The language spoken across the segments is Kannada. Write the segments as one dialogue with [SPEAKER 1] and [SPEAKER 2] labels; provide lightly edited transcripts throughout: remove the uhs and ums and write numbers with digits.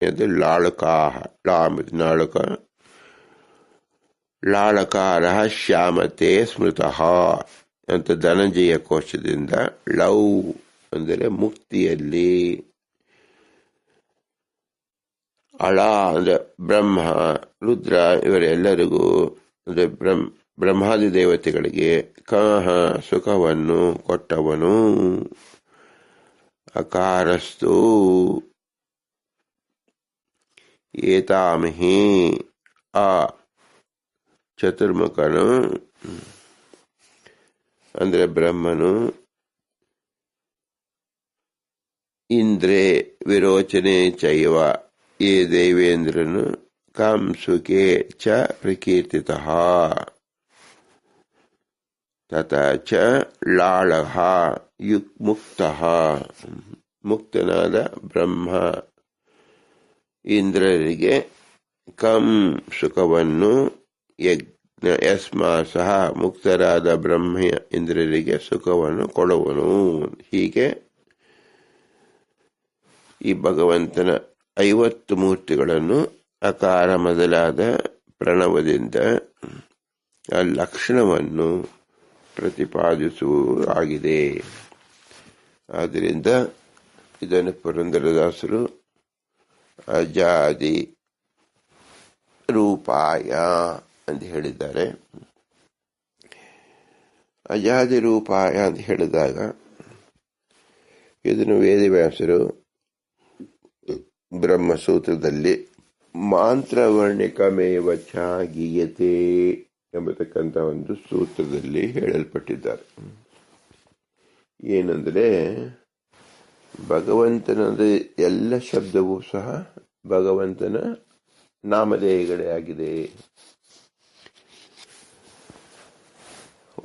[SPEAKER 1] ಅದು ಲಾಳಕಾಹ. ಲಾಮಿತ್ ನಾಳಕ. ಲಾಳಕಾರ ಶ್ಯಾಮತೆ ಸ್ಮೃತಃ ಅಂತ ಧನಂಜಯ ಕೋಶದಿಂದ. ಲೌ ಅಂದರೆ ಮುಕ್ತಿಯಲ್ಲಿ. ಅಳ ಅಂದ್ರೆ ಬ್ರಹ್ಮ, ರುದ್ರ ಇವರೆಲ್ಲರಿಗೂ ಅಂದ್ರೆ ಬ್ರಹ್ಮಾದಿ ದೇವತೆಗಳಿಗೆ ಕಹ ಸುಖವನ್ನು ಕೊಟ್ಟವನು. ಅಕಾರಸ್ತು ಏತಾಮಹಿ ಆ ಚತುರ್ಮುಖನು ಅಂದ್ರೆ ಬ್ರಹ್ಮನು ಇಂದ್ರೇ ವಿರೋಚನೆ ಚೈವ ಈ ದೇವೇಂದ್ರನು ಕಾಂಸುಕೆ ಚ ಪ್ರಕೀರ್ತಿತಃ ತಥಾ ಚ ಲಾಳಃ ಮುಕ್ತಃ ಮುಕ್ತನಾದ ಬ್ರಹ್ಮ ಇಂದ್ರರಿಗೆ ಕಂ ಸುಖವನ್ನು ಯಸ್ಮಾ ಸಹ ಮುಕ್ತರಾದ ಬ್ರಹ್ಮ ಇಂದ್ರರಿಗೆ ಸುಖವನ್ನು ಕೊಡುವನು. ಹೀಗೆ ಈ ಭಗವಂತನ 50 ಮೂರ್ತಿಗಳನ್ನು ಅಕಾರ ಮೊದಲಾದ ಪ್ರಣವದಿಂದ ಆ ಲಕ್ಷಣವನ್ನು ಪ್ರತಿಪಾದಿಸುವುದಾಗಿದೆ. ಆದ್ದರಿಂದ ಇದನ್ನು ಪುರಂದರದಾಸರು ಅಜಾದಿ ರೂಪಾಯ ಅಂತ ಹೇಳಿದ್ದಾರೆ. ಅಜಾದಿ ರೂಪಾಯ ಅಂತ ಹೇಳಿದಾಗ ಇದನ್ನು ವೇದವ್ಯಾಸರು ಬ್ರಹ್ಮಸೂತ್ರದಲ್ಲಿ ಮಾಂತ್ರವರ್ಣಿಕಮೇವ ಚ ಗೀಯತೆ ಎಂಬತಕ್ಕಂಥ ಒಂದು ಸೂತ್ರದಲ್ಲಿ ಹೇಳಲ್ಪಟ್ಟಿದ್ದಾರೆ. ಏನಂದ್ರೆ ಭಗವಂತನ ಎಲ್ಲ ಶಬ್ದವೂ ಸಹ ಭಗವಂತನ ನಾಮಧೇಯಗಳೇ ಆಗಿದೆ.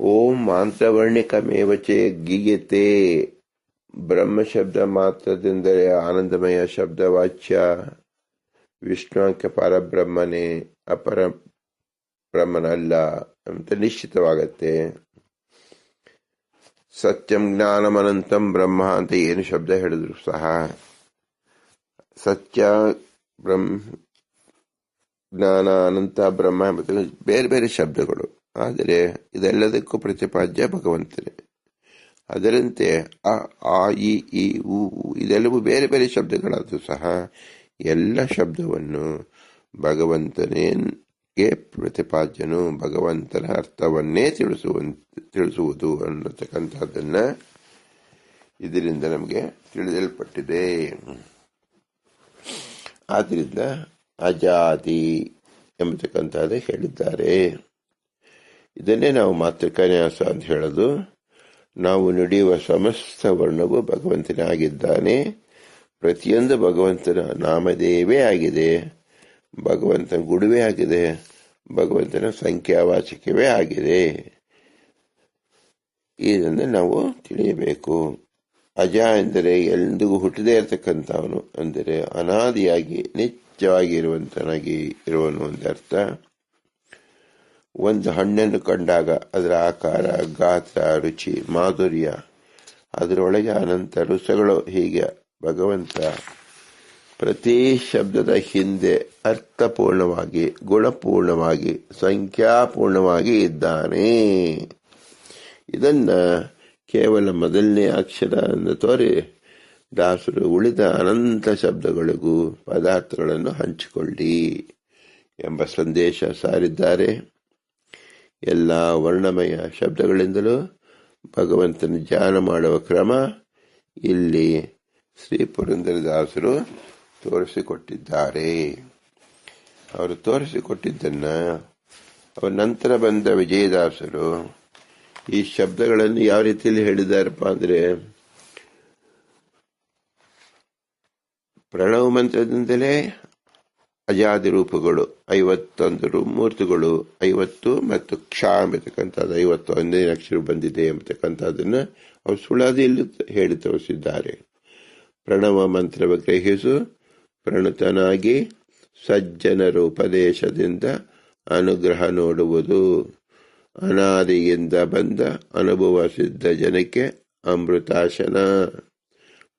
[SPEAKER 1] ಓಂ ಮಾಂತ್ರವರ್ಣಿಕಮೇವಚೆ ಗೀಯತೆ ಬ್ರಹ್ಮ ಶಬ್ದ ಮಾತ್ರದಿಂದಲೇ ಆನಂದಮಯ ಶಬ್ದವಾಚ್ಯ ವಿಷ್ಣುಂಕ ಪರಬ್ರಹ್ಮನೇ ಅಪರ ಬ್ರಹ್ಮನಲ್ಲ ಅಂತ ನಿಶ್ಚಿತವಾಗತ್ತೆ. ಸತ್ಯಂ ಜ್ಞಾನಮನಂತಂ ಬ್ರಹ್ಮ ಅಂತ ಏನು ಶಬ್ದ ಹೇಳಿದ್ರು ಸಹ ಸತ್ಯ ಬ್ರಹ್ಮ ಜ್ಞಾನ ಅನಂತ ಬ್ರಹ್ಮ ಮತ್ತು ಬೇರೆ ಬೇರೆ ಶಬ್ದಗಳು. ಆದರೆ ಇದೆಲ್ಲದಕ್ಕೂ ಪ್ರತಿಪಾದ್ಯ ಭಗವಂತನೇ. ಅದರಂತೆ ಆ ಈ ಉ ಇದೆಲ್ಲವೂ ಬೇರೆ ಬೇರೆ ಶಬ್ದಗಳಾದರೂ ಸಹ ಎಲ್ಲ ಶಬ್ದವನ್ನು ಭಗವಂತನೇ ಪ್ರತಿಪಾದ್ಯನು, ಭಗವಂತನ ಅರ್ಥವನ್ನೇ ತಿಳಿಸುವುದು ಅನ್ನತಕ್ಕಂಥದ್ದನ್ನ ಇದರಿಂದ ನಮಗೆ ತಿಳಿಯಲ್ಪಟ್ಟಿದೆ. ಆದ್ರಿಂದ ಅಜಾದಿ ಎಂಬತಕ್ಕಂಥದ್ದು ಹೇಳಿದ್ದಾರೆ. ಇದನ್ನೇ ನಾವು ಮಾತೃಕನ್ಯಾಸ ಅಂತ ಹೇಳೋದು. ನಾವು ನುಡಿಯುವ ಸಮಸ್ತ ವರ್ಣವು ಭಗವಂತನೇ ಆಗಿದ್ದಾನೆ. ಪ್ರತಿಯೊಂದು ಭಗವಂತನ ನಾಮದೇವೇ ಆಗಿದೆ, ಭಗವಂತನ ಗುಡುವೇ ಆಗಿದೆ, ಭಗವಂತನ ಸಂಖ್ಯಾವಾಚಕವೇ ಆಗಿದೆ. ಇದನ್ನು ನಾವು ತಿಳಿಯಬೇಕು. ಅಜ ಎಂದರೆ ಎಂದಿಗೂ ಹುಟ್ಟದೇ ಇರತಕ್ಕಂಥವನು, ಅಂದರೆ ಅನಾದಿಯಾಗಿ ನಿತ್ಯವಾಗಿ ಇರುವನು ಒಂದರ್ಥ. ಒಂದು ಹಣ್ಣನ್ನು ಕಂಡಾಗ ಅದರ ಆಕಾರ, ಗಾತ್ರ, ರುಚಿ, ಮಾಧುರ್ಯ, ಅದರೊಳಗೆ ಅನಂತ ರಸಗಳು. ಹೀಗೆ ಭಗವಂತ ಪ್ರತಿ ಶಬ್ದದ ಹಿಂದೆ ಅರ್ಥಪೂರ್ಣವಾಗಿ, ಗುಣಪೂರ್ಣವಾಗಿ, ಸಂಖ್ಯಾಪೂರ್ಣವಾಗಿ ಇದ್ದಾನೆ. ಇದನ್ನ ಕೇವಲ ಮೊದಲನೇ ಅಕ್ಷರ ಎಂದು ತೋರಿ ದಾಸರು ಉಳಿದ ಅನಂತ ಶಬ್ದಗಳಿಗೂ ಪದಾರ್ಥಗಳನ್ನು ಹಂಚಿಕೊಳ್ಳಿ ಎಂಬ ಸಂದೇಶ ಸಾರಿದ್ದಾರೆ. ಎಲ್ಲ ವರ್ಣಮಯ ಶಬ್ದಗಳಿಂದಲೂ ಭಗವಂತನ ಧ್ಯಾನ ಮಾಡುವ ಕ್ರಮ ಇಲ್ಲಿ ಶ್ರೀ ಪುರಂದರದಾಸರು ತೋರಿಸಿಕೊಟ್ಟಿದ್ದಾರೆ. ಅವರು ತೋರಿಸಿಕೊಟ್ಟಿದ್ದನ್ನ ಅವರ ನಂತರ ಬಂದ ವಿಜಯದಾಸರು ಈ ಶಬ್ದಗಳನ್ನು ಯಾವ ರೀತಿಯಲ್ಲಿ ಹೇಳಿದ್ದಾರಪ್ಪ ಅಂದ್ರೆ, ಪ್ರಣವ ಮಂತ್ರದಿಂದಲೇ ಅಜಾದಿ ರೂಪಗಳು 51 ಮೂರ್ತಿಗಳು 50 ಮತ್ತು ಕ್ಷ ಎಂಬತಕ್ಕಂಥದ್ದು 51ನೇ ಅಕ್ಷರ ಬಂದಿದೆ ಎಂಬತಕ್ಕಂಥದ್ದನ್ನು ಅವರು ಸುಳಾದಿಯಲ್ಲಿ ಹೇಳಿ ತೋರಿಸಿದ್ದಾರೆ. ಪ್ರಣವ ಮಂತ್ರವ ಗ್ರಹಿಸು ಪ್ರಣುತನಾಗಿ ಸಜ್ಜನರ ಉಪದೇಶದಿಂದ ಅನುಗ್ರಹ ನೋಡುವುದು. ಅನಾದಿಯಿಂದ ಬಂದ ಅನುಭವ ಸಿದ್ಧ ಜನಕ್ಕೆ ಅಮೃತಾಶನ.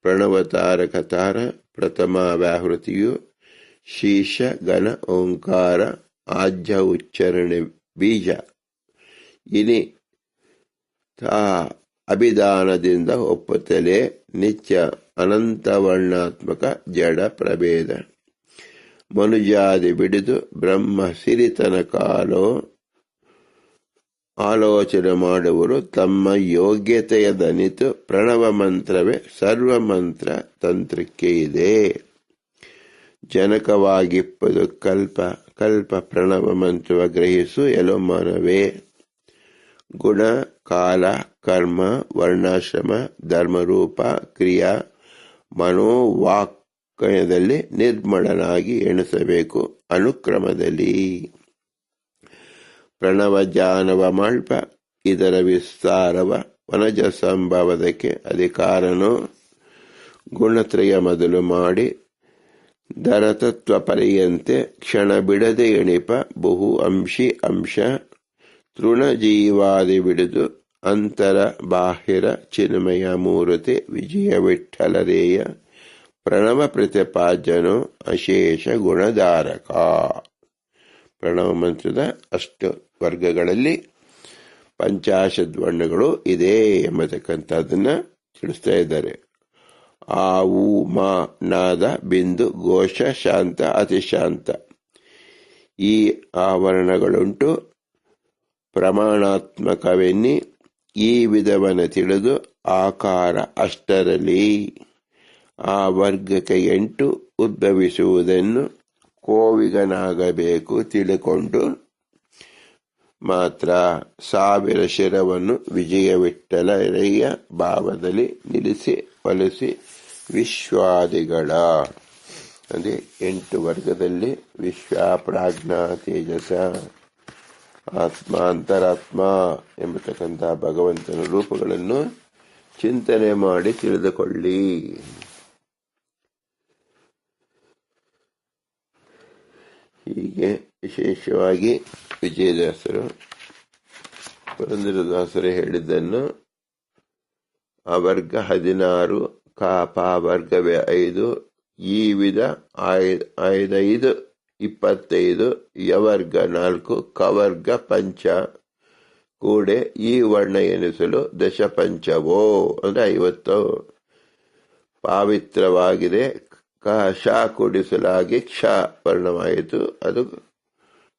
[SPEAKER 1] ಪ್ರಣವ ತಾರಕ ತಾರ ಪ್ರಥಮ ವ್ಯಾಹೃತಿಯು ಶೀರ್ಷ ಗಣ ಓಂಕಾರ ಆಜ್ಯ ಉಚ್ಚಾರಣೆ ಬೀಜ ಇನಿ ತಾ ಅಭಿಧಾನದಿಂದ ಒಪ್ಪುತ್ತಲೇ ನಿತ್ಯ ಅನಂತ ವರ್ಣಾತ್ಮಕ ಜಡ ಪ್ರಭೇದ ಮನುಜಾದಿ ಬಿಡಿದು ಬ್ರಹ್ಮ ಸಿರಿತನ ಆಲೋಚನೆ ಮಾಡುವರು ತಮ್ಮ ಯೋಗ್ಯತೆಯ ದನಿತು ಪ್ರಣವ ಮಂತ್ರವೇ ಸರ್ವ ಮಂತ್ರ ತಂತ್ರಕ್ಕೆ ಇದೆ. ಜನಕವಾಗಿಪ್ಪದು ಕಲ್ಪ ಕಲ್ಪ ಪ್ರಣವ ಮಂತ್ರವ ಗ್ರಹಿಸು ಎಲೋ ಮಾನವೇ. ಗುಣ ಕಾಲ ಕರ್ಮ ವರ್ಣಾಶ್ರಮ ಧರ್ಮರೂಪ ಕ್ರಿಯಾ ಮನೋವಾಕ್ಯದಲ್ಲಿ ನಿರ್ಮಳನಾಗಿ ಎಣಿಸಬೇಕು ಅನುಕ್ರಮದಲ್ಲಿ. ಪ್ರಣವ ಜಾನವ ಮಲ್ಪ ಇದರ ವಿಸ್ತಾರವ ವನಜ ಸಂಭವದಕ್ಕೆ ಅಧಿಕಾರನು ಗುಣತ್ರಯ ಮೊದಲು ಮಾಡಿ ಧರತತ್ವ ಪರ್ಯಂತೆ ಕ್ಷಣ ಬಿಡದೆ ಎಣಿಪ ಬಹು ಅಂಶಿ ಅಂಶ ತೃಣಜೀವಾದಿ ಬಿಡಿದು ಅಂತರ ಬಾಹಿರ ಚಿನ್ಮಯ ಮೂರ್ತಿ ವಿಜಯ ವಿಠಲರೇಯ ಪ್ರಣವ ಪ್ರತಿಪಾದ್ಯನು ಅಶೇಷ ಗುಣಧಾರಕ. ಪ್ರಣವ ಮಂತ್ರದ ಅಷ್ಟು ವರ್ಗಗಳಲ್ಲಿ ಪಂಚಾಶದ್ ವರ್ಣಗಳು ಇದೆ ಎಂಬತಕ್ಕಂಥದ್ದನ್ನ ತಿಳಿಸ್ತಾ ಇದ್ದಾರೆ. ಆ ಉ ಮಾ ನಾದ ಬಿಂದು ಘೋಷ ಶಾಂತ ಅತಿಶಾಂತ ಈ ಆವರಣಗಳುಂಟು. ಪ್ರಮಾಣಾತ್ಮಕವೆನ್ನಿ ಈ ವಿಧವನ್ನು ತಿಳಿದು ಆಕಾರ ಅಷ್ಟರಲ್ಲಿ ಆ ವರ್ಗಕ್ಕೆ 8 ಉದ್ಭವಿಸುವುದನ್ನು ಕೋವಿಗನಾಗಬೇಕು ತಿಳಿಕೊಂಡು ಮಾತ್ರ 1000 ಶಿರವನ್ನು ವಿಜಯ ವಿಠಲರೆಯ ಭಾವದಲ್ಲಿ ನಿಲ್ಲಿಸಿ ಒಲಿಸಿ ವಿಶ್ವಾದಿಗಳ ಅಂದರೆ 8 ವರ್ಗದಲ್ಲಿ ವಿಶ್ವ ಪ್ರಾಜ್ಞಾ ತೇಜಸ ಆತ್ಮ ಅಂತರಾತ್ಮ ಎಂಬತಕ್ಕಂಥ ಭಗವಂತನ ರೂಪಗಳನ್ನು ಚಿಂತನೆ ಮಾಡಿ ತಿಳಿದುಕೊಳ್ಳಿ. ಹೀಗೆ ವಿಶೇಷವಾಗಿ ವಿಜಯದಾಸರು ಪುರಂದರದಾಸರು ಹೇಳಿದ್ದನ್ನು ಆ ವರ್ಗ 16 ಕಾಪ ವರ್ಗವೇ 5 ಈ ವಿಧ 5 25 ಯವರ್ಗ 4 ಕವರ್ಗ ಪಂಚ ಕೂಡೆ ಈ ವರ್ಣ ಎನಿಸಲು ದಶಪಂಚವೋ ಅಂದ್ರೆ 50 ಪಾವಿತ್ರವಾಗಿದೆ. ಶ ಕೂಡಿಸಲಾಗಿ ಕ್ಷ ವರ್ಣವಾಯಿತು. ಅದು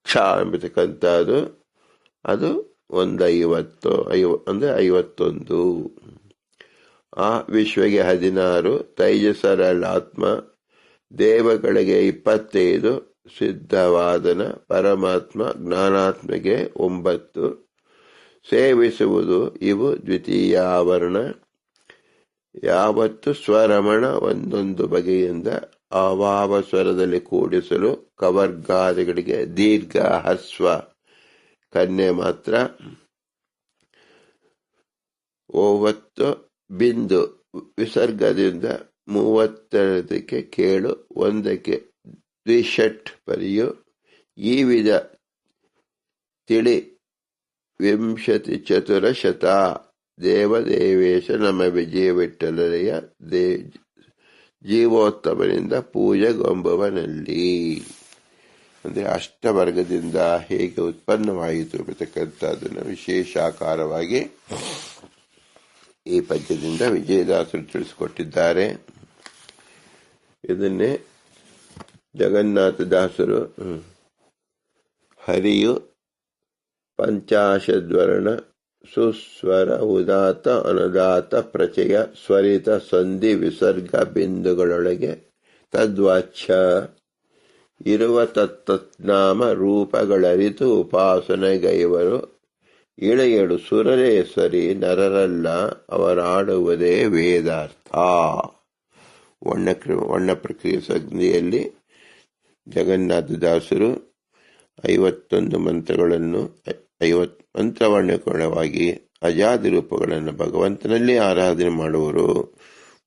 [SPEAKER 1] ಕ್ಷ ಎಂಬತಕ್ಕಂಥದ್ದು ಅದು 150 ಅಂದ್ರೆ 51. ಆ ವಿಶ್ವಗೆ 16 ತೈಜಸರಲ್ಲಾತ್ಮ ದೇವಗಳಿಗೆ 25 ಸಿದ್ಧವಾದನ ಪರಮಾತ್ಮ ಜ್ಞಾನಾತ್ಮಗೆ 9 ಸೇವಿಸುವುದು ಇವು ದ್ವಿತೀಯಾವರಣ. ಯಾವತ್ತು ಸ್ವರಮಣ ಒಂದೊಂದು ಬಗೆಯಿಂದ ಅವಾವ ಸ್ವರದಲ್ಲಿ ಕೂಡಿಸಲು ಕವರ್ಗಾದಿಗಳಿಗೆ ದೀರ್ಘ ಹಸ್ವ ಕನ್ಯೆ ಮಾತ್ರ 9 ಬಿಂದು ವಿಸರ್ಗದಿಂದ 32ಕ್ಕೆ ಕೇಳು 1ಕ್ಕೆ ದ್ವಿಷಟ್ ಪರಿಯು ಈ ವಿಧ ತಿಳಿ 20 ದೇವದೇವೇಶ ನಮ್ಮ ವಿಜಯ ವಿಠಲರೆಯ ಜೀವೋತ್ತಮನಿಂದ ಪೂಜೆಗೊಂಬವನಲ್ಲಿ ಅಂದ್ರೆ ಅಷ್ಟವರ್ಗದಿಂದ ಹೇಗೆ ಉತ್ಪನ್ನವಾಯಿತು ಎಂಬತಕ್ಕಂಥದ್ದನ್ನು ವಿಶೇಷಾಕಾರವಾಗಿ ಈ ಪದ್ಯದಿಂದ ವಿಜಯದಾಸರು ತಿಳಿಸಿಕೊಟ್ಟಿದ್ದಾರೆ. ಇದನ್ನೇ ಜಗನ್ನಾಥದಾಸರು ಹರಿಯು ಪಂಚಾಶದ್ವರ್ಣ ಸುಸ್ವರ ಉದಾತ ಅನುದಾತ ಪ್ರಚಯ ಸ್ವರಿತ ಸಂಧಿ ವಿಸರ್ಗ ಬಿಂದುಗಳೊಳಗೆ ತದ್ವಾಚ್ಯ ಇರುವ ತತ್ತನಾಮ ರೂಪಗಳರಿತು ಉಪಾಸನೆಗೈವರು ಇಳೆಯಳು ಸುರರೇ ಸರಿ ನರರಲ್ಲ ಅವರಾಡುವುದೇ ವೇದಾರ್ಥ. ವರ್ಣ ಪ್ರಕ್ರಿಯೆ ಸಂಧಿಯಲ್ಲಿ ಜಗನ್ನಾಥದಾಸರು 51 ಮಂತ್ರಗಳನ್ನು 50 ಮಂತ್ರವರ್ಣಕವಾಗಿ ಅಜಾದಿ ರೂಪಗಳನ್ನು ಭಗವಂತನಲ್ಲಿ ಆರಾಧನೆ ಮಾಡುವರು.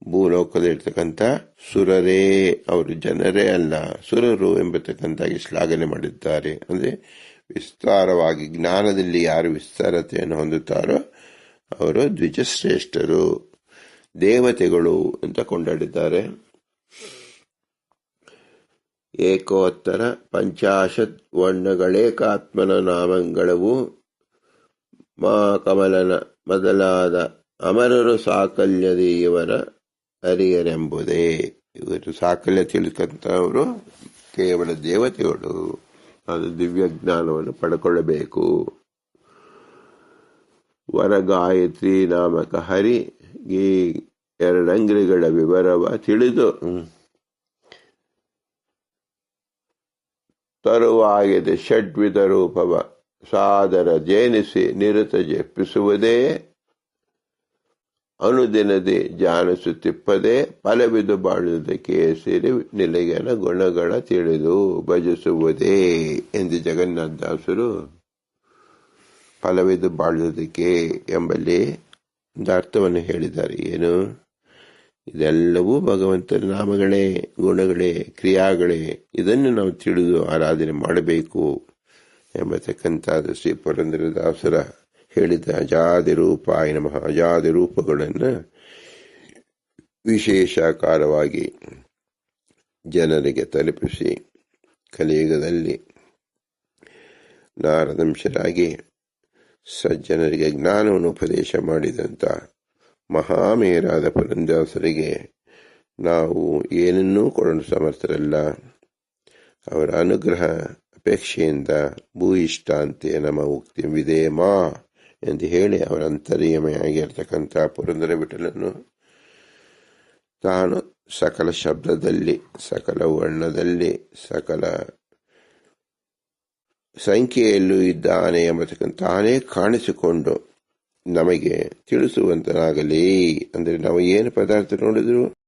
[SPEAKER 1] ಭೂಲೋಕದಲ್ಲಿರ್ತಕ್ಕಂಥ ಸುರರೇ ಅವರು ಜನರೇ ಅಲ್ಲ ಸುರರು ಎಂಬತಕ್ಕಂತಾಗಿ ಶ್ಲಾಘನೆ ಮಾಡಿದ್ದಾರೆ. ಅಂದ್ರೆ ವಿಸ್ತಾರವಾಗಿ ಜ್ಞಾನದಲ್ಲಿ ಯಾರು ವಿಸ್ತಾರತೆಯನ್ನು ಹೊಂದುತ್ತಾರೋ ಅವರು ದ್ವಿಜಶ್ರೇಷ್ಠರು ದೇವತೆಗಳು ಅಂತ ಕೊಂಡಾಡಿದ್ದಾರೆ. ಏಕೋತ್ತರ ಪಂಚಾಶತ್ ವರ್ಣಗಳೇಕಾತ್ಮನ ನಾಮಗಳವು ಮಾ ಕಮಲನ ಮೊದಲಾದ ಅಮರರು ಸಾಕಲ್ಯದ ಇವರ ಹರಿಯರೆಂಬುದೇ. ಇವರು ಸಾಕಲ್ಯ ತಿಳ್ಕಂತವರು ಕೇವಲ ದೇವತೆಗಳು. ಅದು ದಿವ್ಯ ಜ್ಞಾನವನ್ನು ಪಡ್ಕೊಳ್ಳಬೇಕು. ವರ ಗಾಯತ್ರಿ ನಾಮಕ ಹರಿ ಈ ಎರಡಂಗ್ರಿಗಳ ವಿವರವ ತಿಳಿದು ತರುವಾಗಿದೆ ಷಡ್ವಿಧ ರೂಪವ ಸಾದರ ಜೇನಿಸಿ ನಿರತ ಜಪಿಸುವುದೇ ಅನುದಿನದಿ ಜಾನಿಸುತ್ತಿಪ್ಪದೆ ಫಲವಿದು ಬಾಳುವುದಕ್ಕೆ ಸೇರಿ ನಿಲಯನ ಗುಣಗಳ ತಿಳಿದು ಭಜಿಸುವುದೇ ಎಂದು ಜಗನ್ನಾಥದಾಸರು ಫಲವಿದು ಬಾಳುವುದಕ್ಕೆ ಎಂಬಲ್ಲಿ ಒಂದು ಅರ್ಥವನ್ನು ಹೇಳಿದ್ದಾರೆ. ಏನು? ಇದೆಲ್ಲವೂ ಭಗವಂತನ ನಾಮಗಳೇ, ಗುಣಗಳೇ, ಕ್ರಿಯಾಗಳೇ. ಇದನ್ನು ನಾವು ತಿಳಿದು ಆರಾಧನೆ ಮಾಡಬೇಕು ಎಂಬತಕ್ಕಂಥದ್ದು ಶ್ರೀ ಪುರಂದರದಾಸರ ಹೇಳಿದ ಅಜಾದಿ ರೂಪಾಯ ನಮಃ. ಅಜಾದಿ ರೂಪಗಳನ್ನು ವಿಶೇಷಾಕಾರವಾಗಿ ಜನರಿಗೆ ತಲುಪಿಸಿ ಕಲಿಯುಗದಲ್ಲಿ ನಾರದಂಶರಾಗಿ ಸಜ್ಜನರಿಗೆ ಜ್ಞಾನವನ್ನು ಉಪದೇಶ ಮಾಡಿದಂಥ ಮಹಾಮೇರಾದ ಪುರಂದರದಾಸರಿಗೆ ನಾವು ಏನನ್ನೂ ಕೊಡಲು ಸಮರ್ಥರಲ್ಲ. ಅವರ ಅನುಗ್ರಹ ಅಪೇಕ್ಷೆಯಿಂದ ಭೂಯಿಷ್ಟಾಂತೆ ನಮ್ಮ ಉಕ್ತಿ ವಿಧೇಮ ಎಂದು ಹೇಳಿ ಅವರ ಅಂತರ್ಯಮೆಯಾಗಿರ್ತಕ್ಕಂಥ ಪುರಂದರ ವಿಠಲನು ತಾನು ಸಕಲ ಶಬ್ದದಲ್ಲಿ, ಸಕಲ ವರ್ಣದಲ್ಲಿ, ಸಕಲ ಸಂಖ್ಯೆಯಲ್ಲೂ ಇದ್ದಾನೆ ಎಂಬತಕ್ಕಂಥ ತಾನೇ ಕಾಣಿಸಿಕೊಂಡು ನಮಗೆ ತಿಳಿಸುವಂತನಾಗಲಿ. ಅಂದರೆ ನಾವು ಏನು ಪದಾರ್ಥ ನೋಡಿದ್ರು